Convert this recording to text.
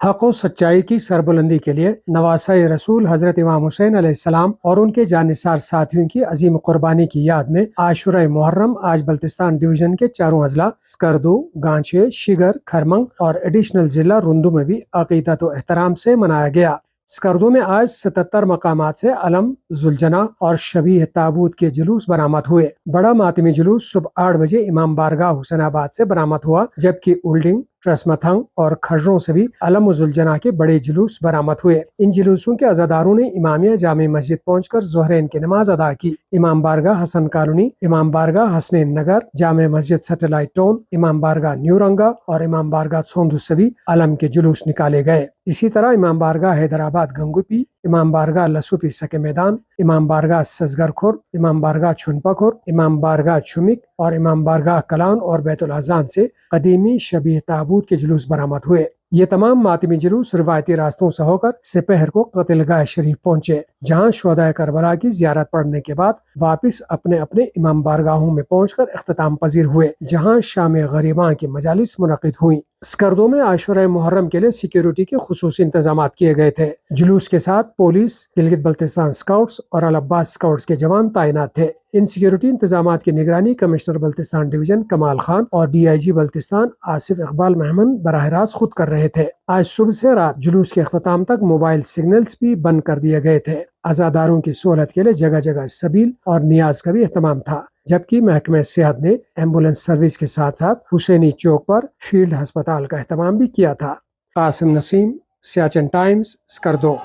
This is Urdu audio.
حق و سچائی کی سربلندی کے لیے نواسہ رسول حضرت امام حسین علیہ السلام اور ان کے جانثار ساتھیوں کی عظیم قربانی کی یاد میں عاشورہ محرم آج بلتستان ڈویژن کے چاروں اضلاع سکردو، گانچے، شگر، کھرمنگ اور ایڈیشنل ضلع رندو میں بھی عقیدت و احترام سے منایا گیا۔ سکردو میں آج 77 مقامات سے علم، ذوالجناح اور شبیہ تابوت کے جلوس برآمد ہوئے۔ بڑا ماتمی جلوس صبح 8 بجے امام بارگاہ حسین آباد سے برآمد ہوا، جبکہ اولڈنگ، ٹرسمتھنگ اور کھرروں سے بھی علم و ذوالجناح کے بڑے جلوس برآمد ہوئے۔ ان جلوسوں کے عزاداروں نے امامیہ جامع مسجد پہنچ کر ظہرین کی نماز ادا کی۔ امام بارگاہ حسن کالونی، امام بارگاہ حسنین نگر، جامع مسجد سیٹلائٹ ٹاؤن، امام بارگاہ نیو رنگا اور امام بارگاہ چھوندو سے بھی علم کے جلوس نکالے گئے۔ اسی طرح امام بارگاہ حیدرآباد گنگوپی، امام بارگاہ لسوپی سکے میدان، امام بارگاہ سزگر کھور، امام بارگاہ چھنپا کھور، امام بارگاہ چھمک اور امام بارگاہ کلان اور بیت الاذان سے قدیمی شبیہ تابوت کے جلوس برآمد ہوئے۔ یہ تمام ماتمی جلوس روایتی راستوں سے ہو کر سپہر کو قتل گاہ شریف پہنچے، جہاں شہدائے کربلا کی زیارت پڑھنے کے بعد واپس اپنے اپنے امام بارگاہوں میں پہنچ کر اختتام پذیر ہوئے، جہاں شام غریباں کی مجالس منعقد ہوئیں۔ سکردو میں عاشورہ محرم کے لیے سیکیورٹی کے خصوصی انتظامات کیے گئے تھے۔ جلوس کے ساتھ پولیس، گلگت بلتستان اسکاؤٹس اور العباس اسکاؤٹس کے جوان تعینات تھے۔ ان سیکیورٹی انتظامات کی نگرانی کمشنر بلتستان ڈویژن کمال خان اور ڈی آئی جی بلتستان آصف اقبال مہمن براہ راست خود کر رہے تھے۔ آج صبح سے رات جلوس کے اختتام تک موبائل سگنلز بھی بند کر دیے گئے تھے۔ عزاداروں کی سہولت کے لیے جگہ جگہ سبیل اور نیاز کا بھی اہتمام تھا، جبکہ محکمہ صحت نے ایمبولینس سروس کے ساتھ ساتھ حسینی چوک پر فیلڈ ہسپتال کا اہتمام بھی کیا تھا۔ قاسم نسیم، سیاچن ٹائمز، سکردو۔